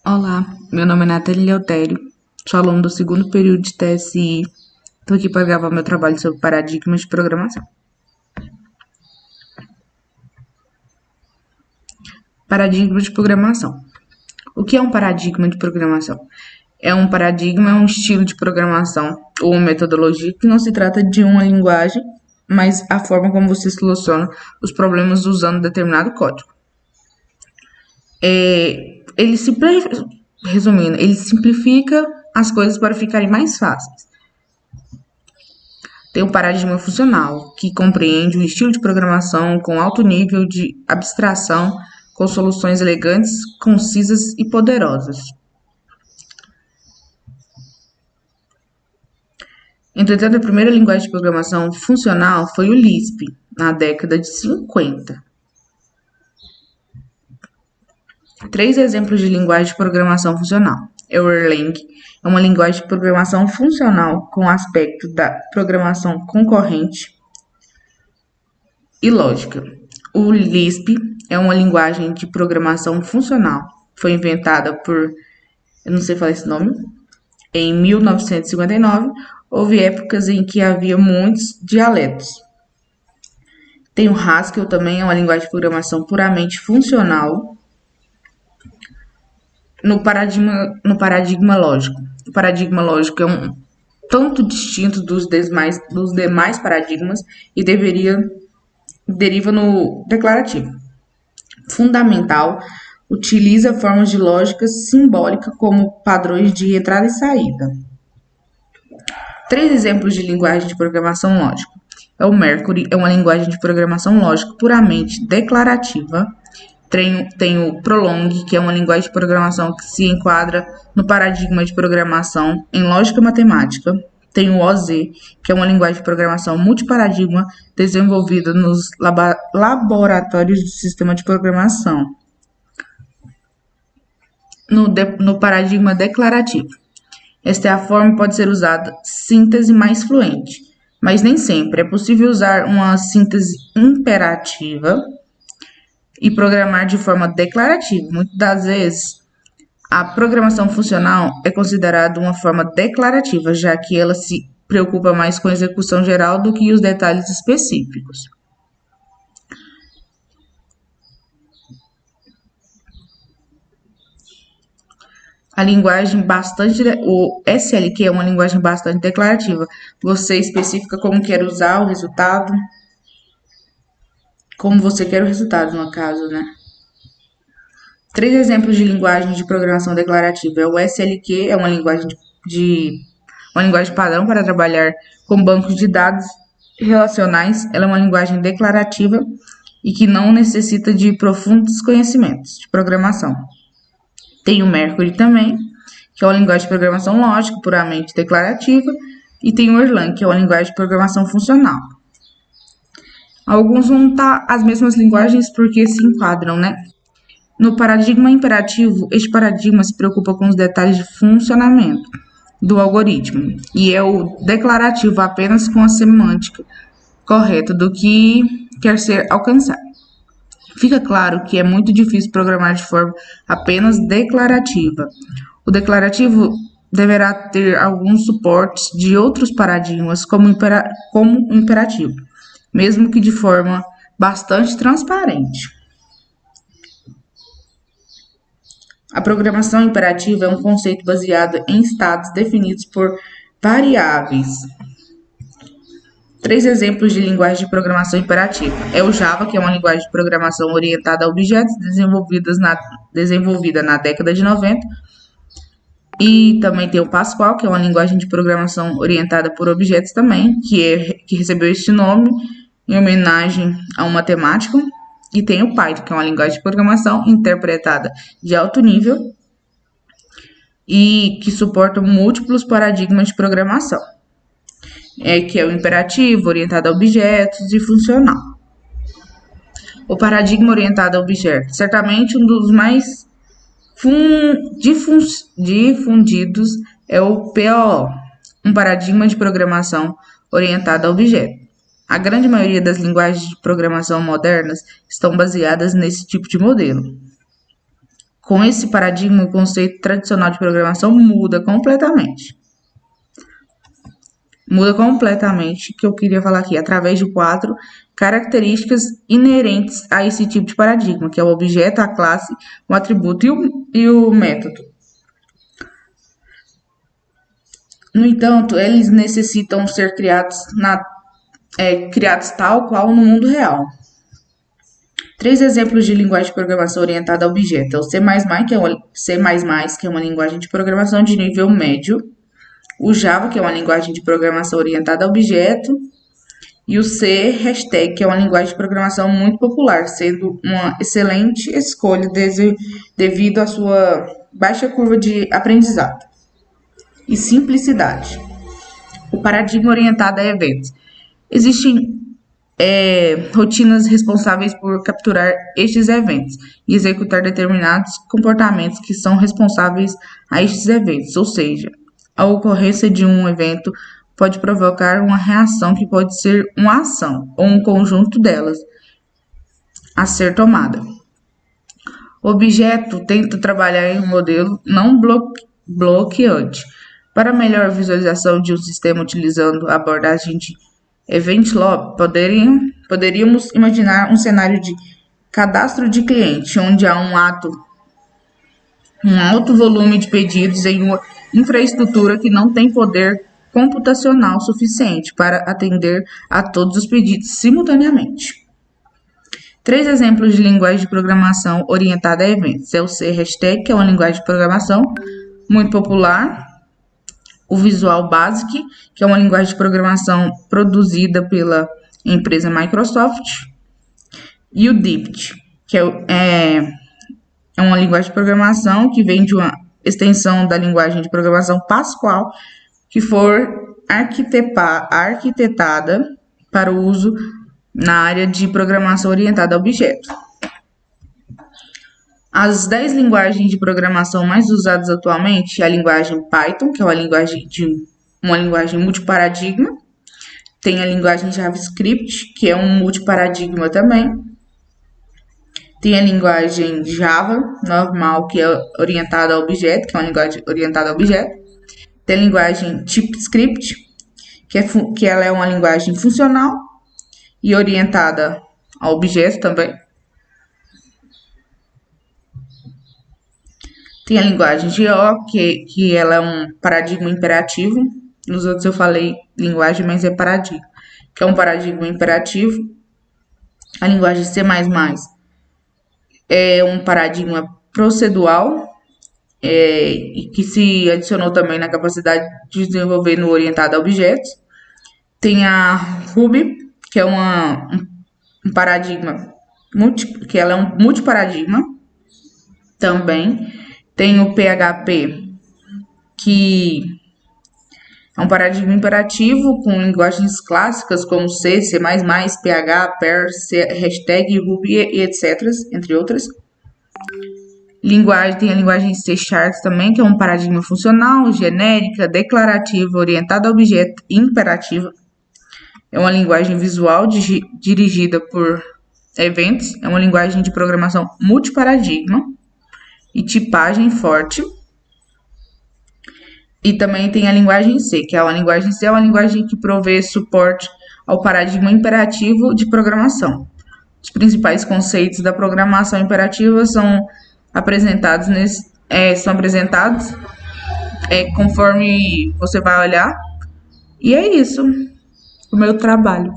Olá, meu nome é Nathalie Eleutério, sou aluno do segundo período de TSI. Estou aqui para gravar meu trabalho sobre paradigmas de programação. Paradigma de programação. O que é um paradigma de programação? Um paradigma é um estilo de programação ou uma metodologia que não se trata de uma linguagem, mas a forma como você soluciona os problemas usando determinado código. Resumindo, ele simplifica as coisas para ficarem mais fáceis. Tem o paradigma funcional, que compreende um estilo de programação com alto nível de abstração, com soluções elegantes, concisas e poderosas. Entretanto, a primeira linguagem de programação funcional foi o Lisp, na década de 50. 3 exemplos de linguagem de programação funcional. Erlang é uma linguagem de programação funcional com aspecto da programação concorrente e lógica. O Lisp é uma linguagem de programação funcional. Foi inventada por, eu não sei falar esse nome, em 1959. Houve épocas em que havia muitos dialetos. Tem o Haskell também, é uma linguagem de programação puramente funcional. No paradigma lógico. O paradigma lógico é um tanto distinto dos demais paradigmas e deriva no declarativo. Fundamental, utiliza formas de lógica simbólica como padrões de entrada e saída. 3 exemplos de linguagem de programação lógica. O Mercury é uma linguagem de programação lógica puramente declarativa. Tem o Prolong, que é uma linguagem de programação que se enquadra no paradigma de programação em lógica matemática. Tem o OZ, que é uma linguagem de programação multiparadigma desenvolvida nos laboratórios do sistema de programação. No paradigma declarativo. Esta é a forma que pode ser usada síntese mais fluente, mas nem sempre. É possível usar uma síntese imperativa e programar de forma declarativa. Muitas das vezes, a programação funcional é considerada uma forma declarativa, já que ela se preocupa mais com a execução geral do que os detalhes específicos. O SLQ é uma linguagem bastante declarativa. Você especifica como quer usar o resultado, como você quer o resultado, no caso, né? 3 exemplos de linguagem de programação declarativa. O SLQ é uma linguagem padrão para trabalhar com bancos de dados relacionais. Ela é uma linguagem declarativa e que não necessita de profundos conhecimentos de programação. Tem o Mercury também, que é uma linguagem de programação lógica puramente declarativa, e tem o Erlang, que é uma linguagem de programação funcional. Alguns vão estar as mesmas linguagens porque se enquadram, né? No paradigma imperativo, este paradigma se preocupa com os detalhes de funcionamento do algoritmo e é o declarativo apenas com a semântica correta do que quer ser alcançado. Fica claro que é muito difícil programar de forma apenas declarativa. O declarativo deverá ter alguns suportes de outros paradigmas como o imperativo, mesmo que de forma bastante transparente. A programação imperativa é um conceito baseado em estados definidos por variáveis. 3 exemplos de linguagem de programação imperativa. É o Java, que é uma linguagem de programação orientada a objetos desenvolvida na década de 90. E também tem o Pascal, que é uma linguagem de programação orientada por objetos também, que recebeu este nome em homenagem a um matemático. E tem o Python, que é uma linguagem de programação interpretada de alto nível e que suporta múltiplos paradigmas de programação. Que é o imperativo, orientado a objetos e funcional. O paradigma orientado a objetos, certamente um dos mais difundidos é o POO, um paradigma de programação orientado a objetos. A grande maioria das linguagens de programação modernas estão baseadas nesse tipo de modelo. Com esse paradigma, o conceito tradicional de programação muda completamente. Muda completamente, que eu queria falar aqui, através de 4 características inerentes a esse tipo de paradigma, que é o objeto, a classe, o atributo e o método. No entanto, eles necessitam ser criados tal qual no mundo real. 3 exemplos de linguagem de programação orientada a objeto. É o C++, que é uma linguagem de programação de nível médio. O Java, que é uma linguagem de programação orientada a objeto. E o C#, que é uma linguagem de programação muito popular, sendo uma excelente escolha devido à sua baixa curva de aprendizado e simplicidade. O paradigma orientado a eventos. Existem rotinas responsáveis por capturar estes eventos e executar determinados comportamentos que são responsáveis a estes eventos, ou seja, a ocorrência de um evento pode provocar uma reação que pode ser uma ação ou um conjunto delas a ser tomada. O objeto tenta trabalhar em um modelo não bloqueante. Para melhor visualização de um sistema utilizando a abordagem de Event Loop, poderíamos imaginar um cenário de cadastro de cliente, onde há um alto volume de pedidos em uma infraestrutura que não tem poder computacional suficiente para atender a todos os pedidos simultaneamente. 3 exemplos de linguagem de programação orientada a eventos. É o C#, que é uma linguagem de programação muito popular. O Visual Basic, que é uma linguagem de programação produzida pela empresa Microsoft. E o Dipt, que é uma linguagem de programação que vem de uma extensão da linguagem de programação Pascal, que for arquitetada para o uso na área de programação orientada a objetos. As 10 linguagens de programação mais usadas atualmente é a linguagem Python, que é uma linguagem multiparadigma. Tem a linguagem JavaScript, que é um multiparadigma também. Tem a linguagem Java, normal, que é orientada a objeto, que é uma linguagem orientada a objeto. Tem a linguagem TypeScript, que ela é uma linguagem funcional e orientada a objeto também. Tem a linguagem GO, que ela é um paradigma imperativo. Nos outros eu falei linguagem, mas é paradigma, que é um paradigma imperativo. A linguagem C++ é um paradigma procedural, e que se adicionou também na capacidade de desenvolver no orientado a objetos. Tem a Ruby, que é um paradigma, que ela é um multiparadigma também. Tem o PHP, que é um paradigma imperativo com linguagens clássicas como C, C++, PH, Perl, Ruby e etc., entre outras. Tem a linguagem C# também, que é um paradigma funcional, genérica, declarativa, orientada a objeto e imperativa. É uma linguagem visual dirigida por eventos. É uma linguagem de programação multiparadigma e tipagem forte. E também tem a linguagem C, que é uma linguagem que provê suporte ao paradigma imperativo de programação. Os principais conceitos da programação imperativa são apresentados conforme você vai olhar. E é isso, o meu trabalho.